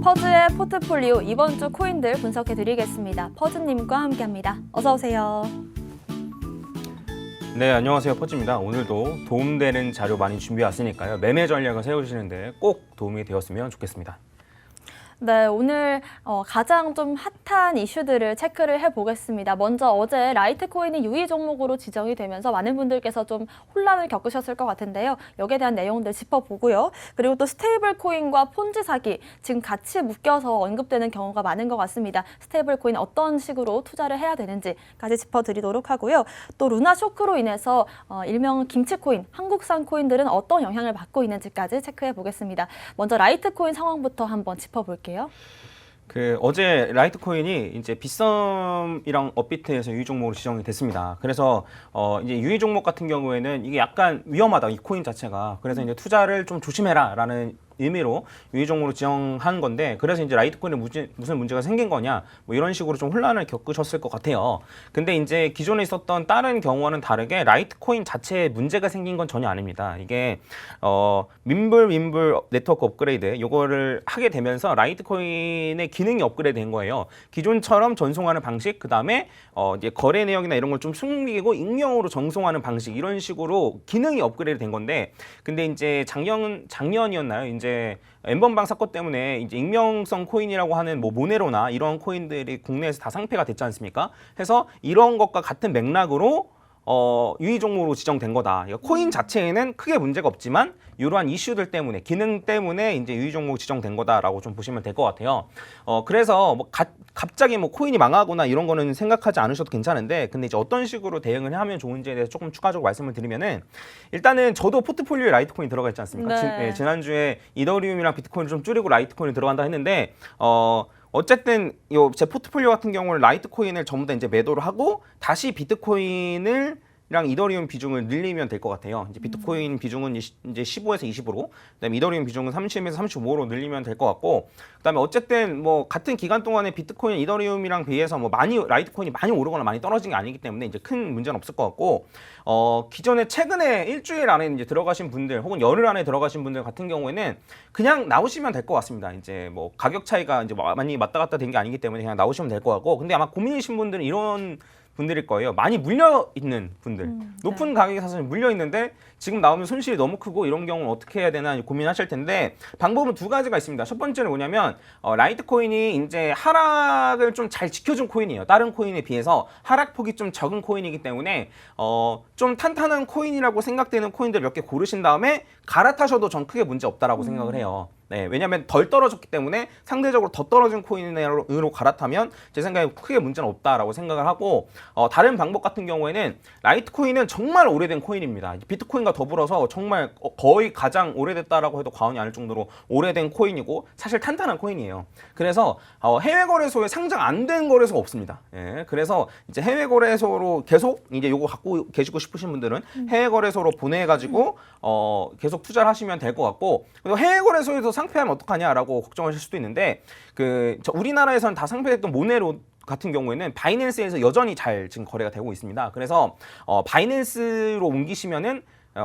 퍼즈의 포트폴리오 이번 주 코인들 분석해 드리겠습니다. 퍼즈님과 함께합니다. 어서 오세요. 네, 안녕하세요. 퍼즈입니다. 오늘도 도움되는 자료 많이 준비해 왔으니까요. 매매 전략을 세우시는데 꼭 도움이 되었으면 좋겠습니다. 네, 오늘 가장 좀 핫한 이슈들을 체크를 해보겠습니다. 먼저 어제 라이트코인이 유의 종목으로 지정이 되면서 많은 분들께서 좀 혼란을 겪으셨을 것 같은데요. 여기에 대한 내용들 짚어보고요. 그리고 또 스테이블 코인과 폰지 사기 지금 같이 묶여서 언급되는 경우가 많은 것 같습니다. 스테이블 코인 어떤 식으로 투자를 해야 되는지까지 짚어드리도록 하고요. 또 루나 쇼크로 인해서 일명 김치코인, 한국산 코인들은 어떤 영향을 받고 있는지까지 체크해 보겠습니다. 먼저 라이트코인 상황부터 한번 짚어볼게요. 어제 라이트코인이 이제 빗썸이랑 업비트에서 유의 종목으로 지정이 됐습니다. 그래서 이제 유의 종목 같은 경우에는 이게 약간 위험하다, 이 코인 자체가. 그래서 이제 투자를 좀 조심해라라는 의미로 유의 종목으로 지정한 건데, 그래서 이제 라이트코인에 무슨 문제가 생긴 거냐, 뭐 이런 식으로 좀 혼란을 겪으셨을 것 같아요. 근데 이제 기존에 있었던 다른 경우와는 다르게 라이트코인 자체에 문제가 생긴 건 전혀 아닙니다. 이게 윈불 네트워크 업그레이드 요거를 하게 되면서 라이트코인의 기능이 업그레이드 된 거예요. 기존처럼 전송하는 방식, 그 다음에 이제 거래 내역이나 이런 걸 좀 숨기고 익명으로 전송하는 방식, 이런 식으로 기능이 업그레이드 된 건데, 근데 이제 작년이었나요? 이제 엠번방 사건 때문에 이제 익명성 코인이라고 하는 뭐 모네로나 이런 코인들이 국내에서 다 상폐가 됐지 않습니까? 해서 이런 것과 같은 맥락으로 유의 종목으로 지정된 거다. 코인 자체에는 크게 문제가 없지만 이러한 이슈들 때문에, 기능 때문에 이제 유의 종목 지정된 거다라고 좀 보시면 될 것 같아요. 그래서 뭐 갑자기 뭐 코인이 망하거나 이런 거는 생각하지 않으셔도 괜찮은데, 근데 이제 어떤 식으로 대응을 하면 좋은지에 대해서 조금 추가적으로 말씀을 드리면은, 일단은 저도 포트폴리오에 라이트코인 들어가 있지 않습니까? 네. 지난주에 이더리움이랑 비트코인을 좀 줄이고 라이트코인이 들어간다 했는데, 어쨌든 제 포트폴리오 같은 경우는 라이트코인을 전부 다 이제 매도를 하고 다시 비트코인을 랑 이더리움 비중을 늘리면 될 것 같아요. 이제 비트코인 비중은 이제 15에서 20으로, 그다음에 이더리움 비중은 30에서 35로 늘리면 될 것 같고, 그다음에 어쨌든 뭐 같은 기간 동안에 비트코인, 이더리움이랑 비해서 뭐 라이트코인이 많이 오르거나 많이 떨어진 게 아니기 때문에 이제 큰 문제는 없을 것 같고, 기존에 최근에 일주일 안에 이제 들어가신 분들 혹은 열흘 안에 들어가신 분들 같은 경우에는 그냥 나오시면 될 것 같습니다. 이제 뭐 가격 차이가 이제 많이 왔다 갔다 된 게 아니기 때문에 그냥 나오시면 될 것 같고, 근데 아마 고민이신 분들은 이런 분들일 거예요. 많이 물려 있는 분들, 높은 가격에 사서 물려 있는데 지금 나오면 손실이 너무 크고, 이런 경우는 어떻게 해야 되나 고민하실 텐데, 방법은 두 가지가 있습니다. 첫 번째는 뭐냐면 라이트코인이 이제 하락을 좀 잘 지켜준 코인이에요. 다른 코인에 비해서 하락폭이 좀 적은 코인이기 때문에 좀 탄탄한 코인이라고 생각되는 코인들 몇 개 고르신 다음에 갈아타셔도 전 크게 문제 없다라고 생각을 해요. 네, 왜냐하면 덜 떨어졌기 때문에 상대적으로 더 떨어진 코인으로 갈아타면 제 생각에 크게 문제는 없다라고 생각을 하고, 다른 방법 같은 경우에는 라이트코인은 정말 오래된 코인입니다. 비트코인과 더불어서 정말 거의 가장 오래됐다라고 해도 과언이 아닐 정도로 오래된 코인이고, 사실 탄탄한 코인이에요. 그래서 해외 거래소에 상장 안 된 거래소가 없습니다. 예, 그래서 이제 해외 거래소로 계속 이제 요거 갖고 계시고 싶으신 분들은 해외 거래소로 보내가지고 계속 투자를 하시면 될 것 같고, 그리고 해외 거래소에서 상폐하면 어떡하냐라고 걱정하실 수도 있는데, 우리나라에서는 다 상폐됐던 모네로 같은 경우에는 바이낸스에서 여전히 잘 지금 거래가 되고 있습니다. 그래서 바이낸스로 옮기시면은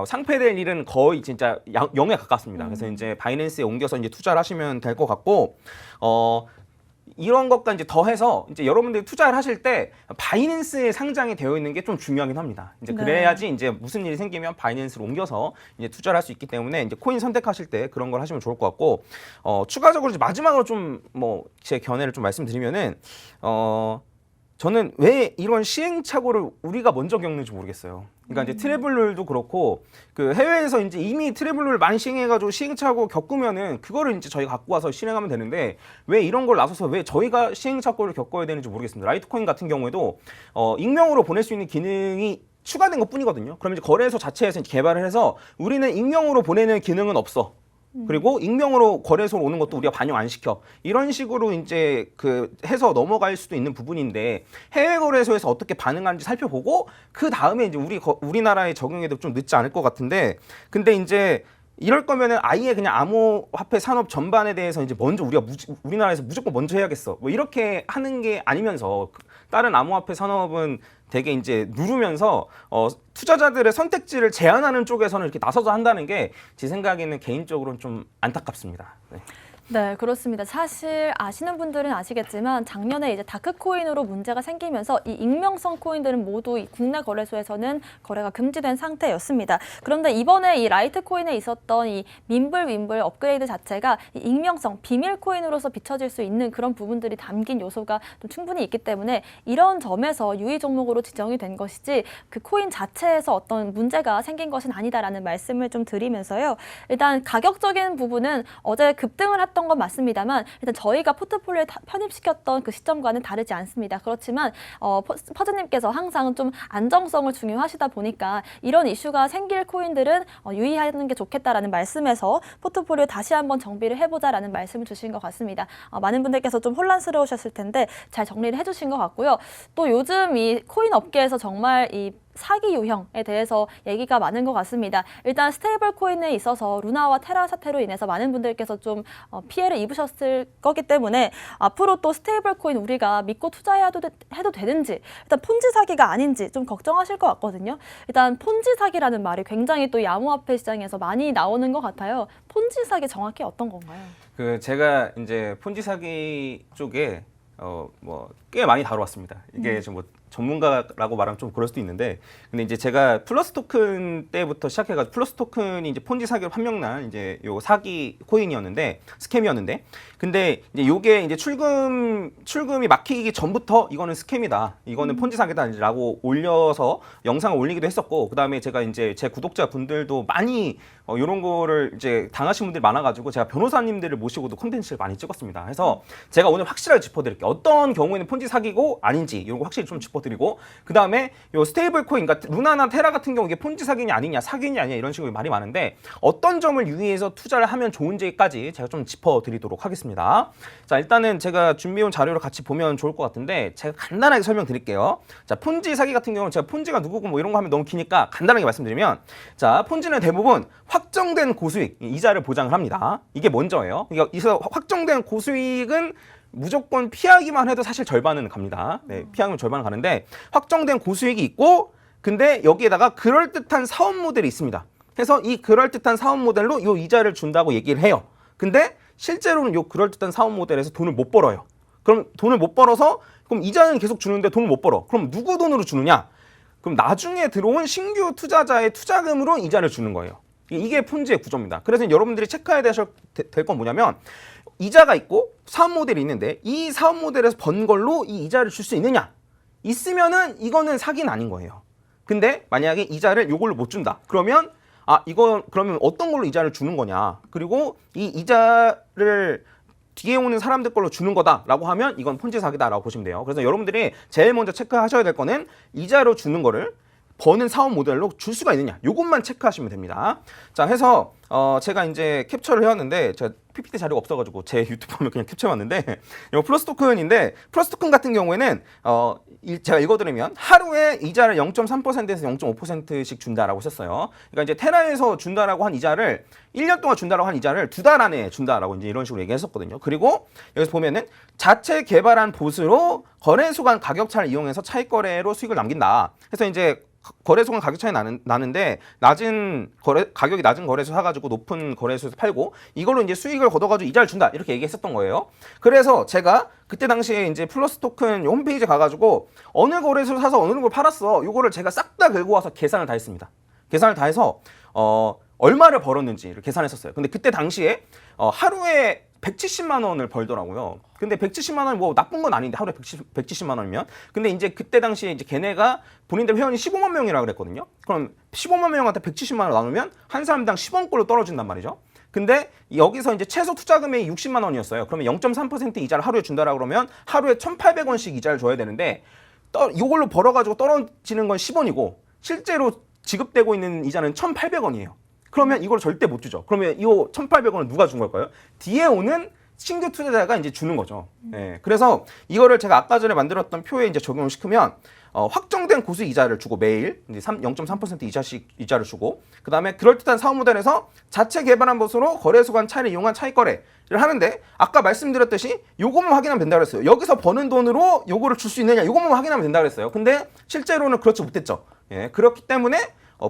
상폐될 일은 거의 진짜 0에 가깝습니다. 그래서 이제 바이낸스에 옮겨서 이제 투자를 하시면 될 것 같고, 이런 것과 이제 더해서 이제 여러분들이 투자를 하실 때 바이낸스에 상장이 되어 있는 게 좀 중요하긴 합니다. 이제 그래야지 이제 무슨 일이 생기면 바이낸스로 옮겨서 이제 투자를 할 수 있기 때문에 이제 코인 선택하실 때 그런 걸 하시면 좋을 것 같고, 추가적으로 이제 마지막으로 좀 뭐 제 견해를 좀 말씀드리면은, 저는 왜 이런 시행착오를 우리가 먼저 겪는지 모르겠어요. 그러니까 이제 트래블룰도 그렇고, 해외에서 이제 이미 트래블룰을 많이 시행해가지고 시행착오 겪으면은 그거를 이제 저희가 갖고 와서 실행하면 되는데, 왜 이런 걸 나서서 왜 저희가 시행착오를 겪어야 되는지 모르겠습니다. 라이트코인 같은 경우에도 익명으로 보낼 수 있는 기능이 추가된 것 뿐이거든요. 그럼 이제 거래소 자체에서 개발을 해서 우리는 익명으로 보내는 기능은 없어. 그리고 익명으로 거래소로 오는 것도 우리가 반영 안 시켜. 이런 식으로 이제 해서 넘어갈 수도 있는 부분인데, 해외 거래소에서 어떻게 반응하는지 살펴보고 그 다음에 이제 우리나라에 적용해도 좀 늦지 않을 것 같은데, 근데 이제 이럴 거면은 아예 그냥 암호화폐 산업 전반에 대해서 이제 먼저 우리나라에서 무조건 먼저 해야겠어, 뭐 이렇게 하는 게 아니면서, 다른 암호화폐 산업은 되게 이제 누르면서 투자자들의 선택지를 제한하는 쪽에서는 이렇게 나서서 한다는 게 제 생각에는 개인적으로는 좀 안타깝습니다. 네. 네, 그렇습니다. 사실 아시는 분들은 아시겠지만 작년에 이제 다크코인으로 문제가 생기면서 이 익명성 코인들은 모두 이 국내 거래소에서는 거래가 금지된 상태였습니다. 그런데 이번에 이 라이트코인에 있었던 이 민블, 윈블 업그레이드 자체가 이 익명성, 비밀 코인으로서 비춰질 수 있는 그런 부분들이 담긴 요소가 좀 충분히 있기 때문에 이런 점에서 유의 종목으로 지정이 된 것이지 그 코인 자체에서 어떤 문제가 생긴 것은 아니다라는 말씀을 좀 드리면서요. 일단 가격적인 부분은 어제 급등을 했던 건 맞습니다만 일단 저희가 포트폴리오에 편입시켰던 그 시점과는 다르지 않습니다. 그렇지만 퍼즈님께서 항상 좀 안정성을 중요하시다 보니까 이런 이슈가 생길 코인들은 유의하는 게 좋겠다라는 말씀에서 포트폴리오 다시 한번 정비를 해보자라는 말씀을 주신 것 같습니다. 많은 분들께서 좀 혼란스러우셨을 텐데 잘 정리를 해주신 것 같고요. 또 요즘 이 코인 업계에서 정말 이 사기 유형에 대해서 얘기가 많은 것 같습니다. 일단 스테이블 코인에 있어서 루나와 테라 사태로 인해서 많은 분들께서 좀 피해를 입으셨을 거기 때문에 앞으로 또 스테이블 코인 우리가 믿고 투자해도 해도 되는지 일단 폰지 사기가 아닌지 좀 걱정하실 것 같거든요. 일단 폰지 사기라는 말이 굉장히 또 야무화폐 시장에서 많이 나오는 것 같아요. 폰지 사기 정확히 어떤 건가요? 제가 이제 폰지 사기 쪽에 뭐 꽤 많이 다뤄왔습니다. 이게 좀 뭐 전문가라고 말하면 좀 그럴 수도 있는데, 근데 이제 제가 플러스 토큰 때부터 시작해가지고 플러스 토큰이 이제 폰지 사기로 판명난 이제 요 사기 코인이었는데 스캠이었는데, 근데 이제 요게 이제 출금이 막히기 전부터 이거는 스캠이다, 이거는 폰지 사기다라고 올려서 영상을 올리기도 했었고, 그 다음에 제가 이제 제 구독자 분들도 많이 이런 거를 이제 당하신 분들이 많아가지고 제가 변호사님들을 모시고도 콘텐츠를 많이 찍었습니다. 그래서 제가 오늘 확실하게 짚어드릴게요. 어떤 경우에는 폰지 사기고 아닌지 이런 거 확실히 좀 짚어드리고, 그 다음에 요 스테이블 코인, 그러니까 루나나 테라 같은 경우 이게 폰지 사기냐 아니냐, 사기냐 아니냐 이런 식으로 말이 많은데 어떤 점을 유의해서 투자를 하면 좋은지까지 제가 좀 짚어드리도록 하겠습니다. 자, 일단은 제가 준비해온 자료를 같이 보면 좋을 것 같은데 제가 간단하게 설명드릴게요. 자, 폰지 사기 같은 경우는 제가 폰지가 누구고 뭐 이런 거 하면 너무 기니까 간단하게 말씀드리면, 자, 폰지는 대부분 확정된 고수익, 이자를 보장을 합니다. 이게 먼저예요. 그러니까 이서 확정된 고수익은 무조건 피하기만 해도 사실 절반은 갑니다. 네, 피하면 절반은 가는데 확정된 고수익이 있고, 근데 여기에다가 그럴듯한 사업 모델이 있습니다. 그래서 이 그럴듯한 사업 모델로 요 이자를 준다고 얘기를 해요. 근데 실제로는 요 그럴듯한 사업 모델에서 돈을 못 벌어요. 그럼 돈을 못 벌어서 그럼 이자는 계속 주는데 돈을 못 벌어. 그럼 누구 돈으로 주느냐? 그럼 나중에 들어온 신규 투자자의 투자금으로 이자를 주는 거예요. 이게 폰지의 구조입니다. 그래서 여러분들이 체크해야 될 건 뭐냐면, 이자가 있고 사업 모델이 있는데 이 사업 모델에서 번 걸로 이 이자를 줄 수 있느냐? 있으면은 이거는 사기는 아닌 거예요. 근데 만약에 이자를 요걸로 못 준다. 그러면 그러면 어떤 걸로 이자를 주는 거냐? 그리고 이 이자를 뒤에 오는 사람들 걸로 주는 거다라고 하면 이건 폰지 사기다라고 보시면 돼요. 그래서 여러분들이 제일 먼저 체크하셔야 될 거는 이자로 주는 거를 버는 사업 모델로 줄 수가 있느냐, 요것만 체크하시면 됩니다. 자, 해서 제가 이제 캡처를 해왔는데 제가 PPT 자료가 없어가지고 제 유튜브로 그냥 캡처해왔는데, 이거 플러스 토큰인데 플러스 토큰 같은 경우에는 제가 읽어드리면 하루에 이자를 0.3%에서 0.5%씩 준다라고 썼어요. 그러니까 이제 테라에서 준다라고 한 이자를 1년 동안 준다라고 한 이자를 2달 안에 준다라고 이제 이런 식으로 얘기했었거든요. 그리고 여기서 보면은 자체 개발한 봇으로 거래소 간 가격차를 이용해서 차익 거래로 수익을 남긴다. 그래서 이제 거래소 간 가격 차이 나는데 가격이 낮은 거래소 사가지고 높은 거래소에서 팔고 이걸로 이제 수익을 걷어가지고 이자를 준다, 이렇게 얘기했었던 거예요. 그래서 제가 그때 당시에 이제 플러스 토큰 홈페이지에 가가지고 어느 거래소 사서 어느 걸 팔았어, 요거를 제가 싹 다 긁고 와서 계산을 다 했습니다. 계산을 다 해서 얼마를 벌었는지를 계산했었어요. 근데 그때 당시에 하루에 170만 원을 벌더라고요. 근데 170만 원이 뭐 나쁜 건 아닌데, 하루에 170만 원이면. 근데 이제 그때 당시에 이제 걔네가 본인들 회원이 15만 명이라 그랬거든요. 그럼 15만 명한테 170만 원 나누면 한 사람당 10원꼴로 떨어진단 말이죠. 근데 여기서 이제 최소 투자 금액이 60만 원이었어요. 그러면 0.3% 이자를 하루에 준다라 그러면 하루에 1,800원씩 이자를 줘야 되는데, 이걸로 벌어가지고 떨어지는 건 10원이고 실제로 지급되고 있는 이자는 1,800원이에요. 그러면 이걸 절대 못 주죠. 그러면 이 1,800원은 누가 준 걸까요? 뒤에 오는 신규 투자자가 이제 주는 거죠. 예, 그래서 이거를 제가 아까 전에 만들었던 표에 이제 적용을 시키면 확정된 고수 이자를 주고 매일 이제 0.3% 이자씩 이자를 주고, 그 다음에 그럴듯한 사업 모델에서 자체 개발한 것으로 거래소 간 차이를 이용한 차익 거래를 하는데, 아까 말씀드렸듯이 요것만 확인하면 된다고 했어요. 여기서 버는 돈으로 요거를 줄 수 있느냐, 요것만 확인하면 된다고 했어요. 근데 실제로는 그렇지 못했죠. 예, 그렇기 때문에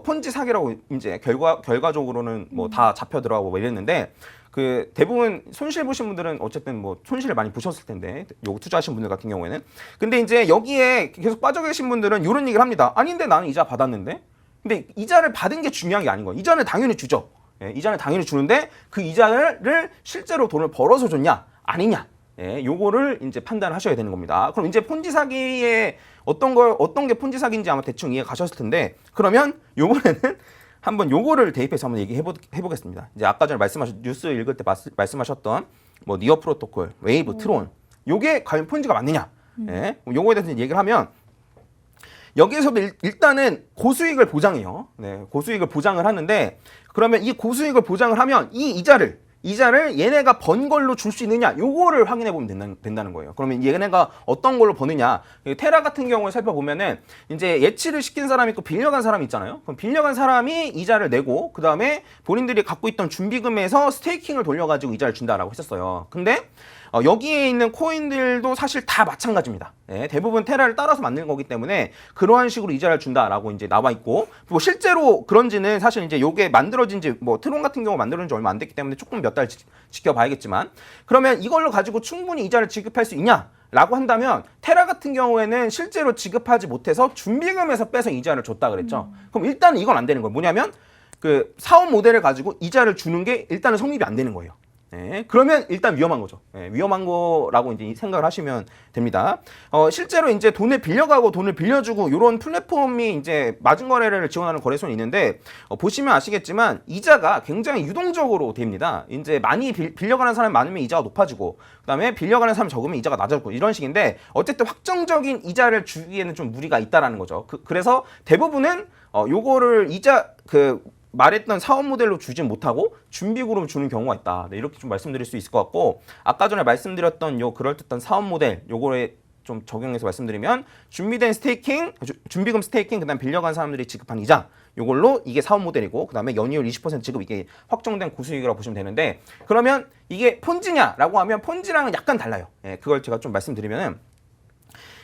폰지 사기라고 이제 결과적으로는 뭐 다 잡혀 들어가고 뭐 이랬는데, 그 대부분 손실 보신 분들은 어쨌든 뭐 손실을 많이 보셨을 텐데 요거 투자하신 분들 같은 경우에는 근데 이제 여기에 계속 빠져 계신 분들은 이런 얘기를 합니다. 아닌데 나는 이자 받았는데 근데 이자를 받은 게 중요한 게 아닌 거예요. 이자는 당연히 주죠. 예, 이자는 당연히 주는데 그 이자를 실제로 돈을 벌어서 줬냐 아니냐 예, 요거를 이제 판단하셔야 되는 겁니다. 그럼 이제 폰지 사기에 어떤 게 폰지 사기인지 아마 대충 이해 가셨을 텐데 그러면 요번에는 한번 요거를 대입해서 한번 해보겠습니다. 이제 아까 전에 뉴스 읽을 때 말씀하셨던 뭐 니어 프로토콜, 웨이브, 트론 요게 과연 폰지가 맞느냐? 예, 요거에 대해서 얘기를 하면 여기에서도 일단은 고수익을 보장해요. 네, 고수익을 보장을 하는데 그러면 이 고수익을 보장을 하면 이 이자를 얘네가 번 걸로 줄 수 있느냐 요거를 확인해 보면 된다는 거예요. 그러면 얘네가 어떤 걸로 버느냐 테라 같은 경우에 살펴보면은 이제 예치를 시킨 사람이 있고 빌려간 사람이 있잖아요. 그럼 빌려간 사람이 이자를 내고 그 다음에 본인들이 갖고 있던 준비금에서 스테이킹을 돌려가지고 이자를 준다라고 했었어요. 근데 여기에 있는 코인들도 사실 다 마찬가지입니다. 네, 대부분 테라를 따라서 만든 거기 때문에 그러한 식으로 이자를 준다라고 이제 나와 있고 뭐 실제로 그런지는 사실 이제 요게 만들어진 지 뭐 트론 같은 경우 만들어진 지 얼마 안 됐기 때문에 조금 몇 달 지켜봐야겠지만 그러면 이걸로 가지고 충분히 이자를 지급할 수 있냐? 라고 한다면 테라 같은 경우에는 실제로 지급하지 못해서 준비금에서 빼서 이자를 줬다 그랬죠. 그럼 일단은 이건 안 되는 거예요. 뭐냐면 그 사업 모델을 가지고 이자를 주는 게 일단은 성립이 안 되는 거예요. 네, 그러면 일단 위험한 거죠. 네, 위험한 거라고 이제 생각을 하시면 됩니다. 실제로 이제 돈을 빌려가고 돈을 빌려주고 이런 플랫폼이 이제 마진 거래를 지원하는 거래소는 있는데 보시면 아시겠지만 이자가 굉장히 유동적으로 됩니다. 이제 많이 빌려가는 사람이 많으면 이자가 높아지고 그다음에 빌려가는 사람이 적으면 이자가 낮아지고 이런 식인데 어쨌든 확정적인 이자를 주기에는 좀 무리가 있다라는 거죠. 그래서 대부분은 요거를 이자 말했던 사업 모델로 주진 못하고 준비금으로 주는 경우가 있다. 네, 이렇게 좀 말씀드릴 수 있을 것 같고 아까 전에 말씀드렸던 요 그럴듯한 사업 모델 요거에 좀 적용해서 말씀드리면 준비된 스테이킹, 준비금 스테이킹 그다음 빌려간 사람들이 지급한 이자 요걸로 이게 사업 모델이고 그다음에 연이율 20% 지급 이게 확정된 고수익이라고 보시면 되는데 그러면 이게 폰지냐라고 하면 폰지랑은 약간 달라요. 예, 그걸 제가 좀 말씀드리면은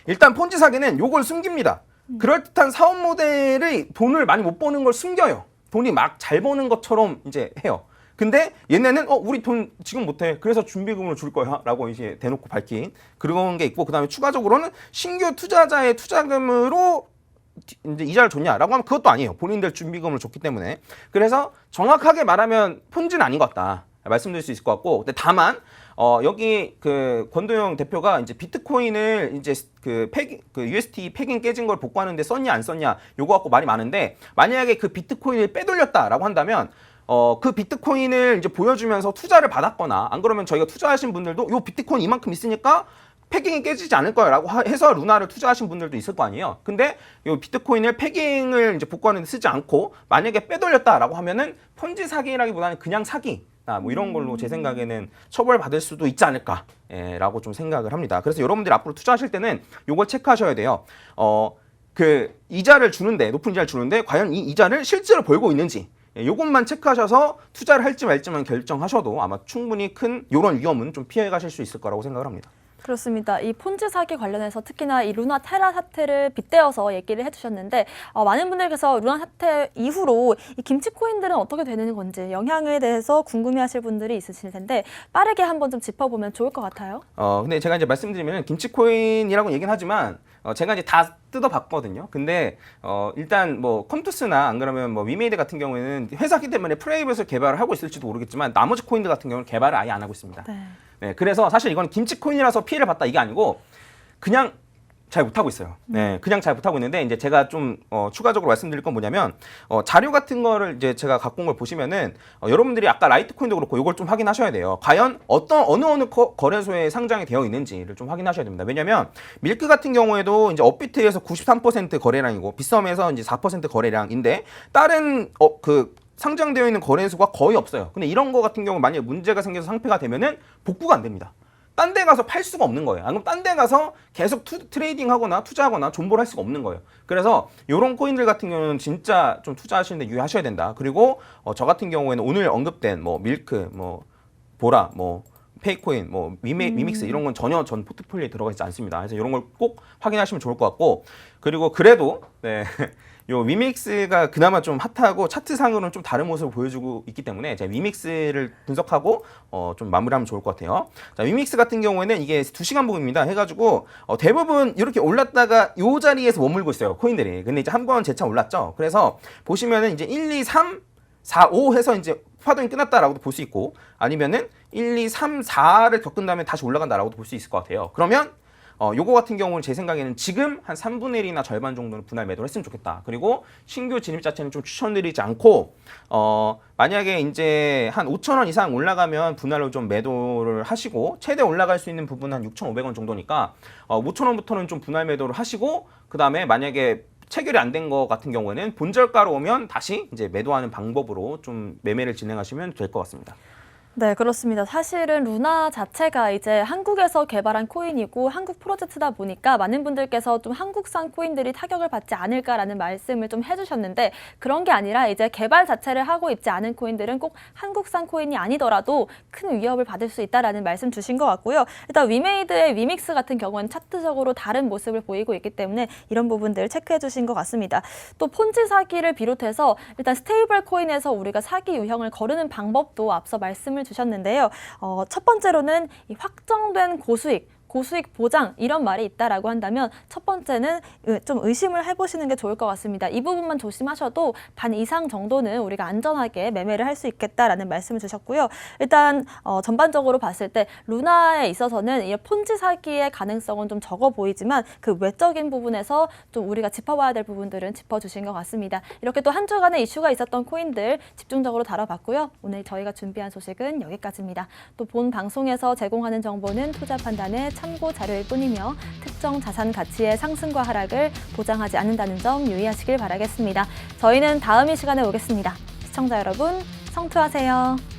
일단 폰지 사기는 요걸 숨깁니다. 그럴듯한 사업 모델의 돈을 많이 못 버는 걸 숨겨요. 돈이 막 잘 버는 것처럼 이제 해요. 근데 얘네는 우리 돈 지금 못해. 그래서 준비금으로 줄 거야. 라고 이제 대놓고 밝힌 그런 게 있고 그다음에 추가적으로는 신규 투자자의 투자금으로 이제 이자를 줬냐라고 하면 그것도 아니에요. 본인들 준비금을 줬기 때문에. 그래서 정확하게 말하면 폰지는 아닌 것 같다. 말씀드릴 수 있을 것 같고. 근데 다만 여기 그 권도영 대표가 이제 비트코인을 이제 그 UST 패깅 깨진 걸 복구하는데 썼냐 안 썼냐 요거 갖고 말이 많은데 만약에 그 비트코인을 빼돌렸다라고 한다면 그 비트코인을 이제 보여주면서 투자를 받았거나 안 그러면 저희가 투자하신 분들도 요 비트코인 이만큼 있으니까 패깅이 깨지지 않을 거라고 해서 루나를 투자하신 분들도 있을 거 아니에요. 근데 이 비트코인을 패깅을 이제 복구하는 데 쓰지 않고 만약에 빼돌렸다라고 하면은 폰지 사기라기보다는 그냥 사기. 뭐 이런 걸로 제 생각에는 처벌받을 수도 있지 않을까 라고 좀 생각을 합니다. 그래서 여러분들이 앞으로 투자하실 때는 요걸 체크하셔야 돼요. 그 이자를 주는데 높은 이자를 주는데 과연 이 이자를 실제로 벌고 있는지 요것만 체크하셔서 투자를 할지 말지만 결정하셔도 아마 충분히 큰 요런 위험은 좀 피해 가실 수 있을 거라고 생각을 합니다. 그렇습니다. 이 폰지 사기 관련해서 특히나 이 루나 테라 사태를 빗대어서 얘기를 해주셨는데 많은 분들께서 루나 사태 이후로 이 김치 코인들은 어떻게 되는 건지 영향에 대해서 궁금해하실 분들이 있으실 텐데 빠르게 한번 좀 짚어보면 좋을 것 같아요. 근데 제가 이제 말씀드리면 김치 코인이라고 얘기는 하지만 제가 이제 다 뜯어봤거든요. 근데 일단 뭐 컴투스나 안 그러면 뭐 위메이드 같은 경우에는 회사기 때문에 프라이빗을 개발을 하고 있을지도 모르겠지만 나머지 코인들 같은 경우는 개발을 아예 안 하고 있습니다. 네, 그래서 사실 이건 김치 코인이라서 피해를 봤다 이게 아니고 그냥 잘 못하고 있어요. 네, 그냥 잘 못하고 있는데 이제 제가 좀 추가적으로 말씀드릴 건 뭐냐면 자료 같은 거를 이제 제가 갖고 온 걸 보시면은 여러분들이 아까 라이트코인도 그렇고 이걸 좀 확인하셔야 돼요. 과연 어느 거래소에 상장이 되어 있는지를 좀 확인하셔야 됩니다. 왜냐면 밀크 같은 경우에도 이제 업비트에서 93% 거래량이고 빗썸에서 이제 4% 거래량인데 다른 상장되어 있는 거래소가 거의 없어요. 근데 이런 거 같은 경우 만약에 문제가 생겨서 상폐가 되면은 복구가 안 됩니다. 딴 데 가서 팔 수가 없는 거예요. 그럼 딴 데 가서 계속 트레이딩 하거나 투자하거나 존버를 할 수가 없는 거예요. 그래서 이런 코인들 같은 경우는 진짜 좀 투자하시는데 유의하셔야 된다. 그리고 저 같은 경우에는 오늘 언급된 뭐 밀크, 뭐 보라, 뭐 페이코인, 뭐 미믹스 이런 건 전혀 전 포트폴리오에 들어가 있지 않습니다. 그래서 이런 걸 꼭 확인하시면 좋을 것 같고 그리고 그래도 네. 요 위믹스가 그나마 좀 핫하고 차트상으로는 좀 다른 모습을 보여주고 있기 때문에 제가 위믹스를 분석하고 좀 마무리하면 좋을 것 같아요. 자, 위믹스 같은 경우에는 이게 2시간 봉입니다. 해가지고 대부분 이렇게 올랐다가 요 자리에서 머물고 있어요. 코인들이. 근데 이제 한번 재차 올랐죠. 그래서 보시면은 이제 1, 2, 3, 4, 5 해서 이제 파동이 끝났다라고도 볼 수 있고 아니면은 1, 2, 3, 4를 겪은 다음에 다시 올라간다라고도 볼 수 있을 것 같아요. 그러면 요거 같은 경우는 제 생각에는 지금 한 3분의 1이나 절반 정도는 분할 매도를 했으면 좋겠다. 그리고 신규 진입 자체는 좀 추천드리지 않고 만약에 이제 한 5,000원 이상 올라가면 분할로 좀 매도를 하시고 최대 올라갈 수 있는 부분은 한 6,500원 정도니까 5,000원부터는 좀 분할 매도를 하시고 그 다음에 만약에 체결이 안 된 거 같은 경우에는 본절가로 오면 다시 이제 매도하는 방법으로 좀 매매를 진행하시면 될 것 같습니다. 네, 그렇습니다. 사실은 루나 자체가 이제 한국에서 개발한 코인이고 한국 프로젝트다 보니까 많은 분들께서 좀 한국산 코인들이 타격을 받지 않을까라는 말씀을 좀 해주셨는데 그런 게 아니라 이제 개발 자체를 하고 있지 않은 코인들은 꼭 한국산 코인이 아니더라도 큰 위협을 받을 수 있다라는 말씀 주신 것 같고요. 일단 위메이드의 위믹스 같은 경우는 차트적으로 다른 모습을 보이고 있기 때문에 이런 부분들 체크해 주신 것 같습니다. 또 폰지 사기를 비롯해서 일단 스테이블 코인에서 우리가 사기 유형을 거르는 방법도 앞서 말씀을 주셨는데요. 첫 번째로는 이 확정된 고수익 보장 이런 말이 있다라고 한다면 첫 번째는 좀 의심을 해보시는 게 좋을 것 같습니다. 이 부분만 조심하셔도 반 이상 정도는 우리가 안전하게 매매를 할 수 있겠다라는 말씀을 주셨고요. 일단 전반적으로 봤을 때 루나에 있어서는 이 폰지 사기의 가능성은 좀 적어 보이지만 그 외적인 부분에서 좀 우리가 짚어봐야 될 부분들은 짚어주신 것 같습니다. 이렇게 또 한 주간의 이슈가 있었던 코인들 집중적으로 다뤄봤고요. 오늘 저희가 준비한 소식은 여기까지입니다. 또 본 방송에서 제공하는 정보는 투자 판단에 참고 자료일 뿐이며 특정 자산 가치의 상승과 하락을 보장하지 않는다는 점 유의하시길 바라겠습니다. 저희는 다음 이 시간에 오겠습니다. 시청자 여러분, 성투하세요.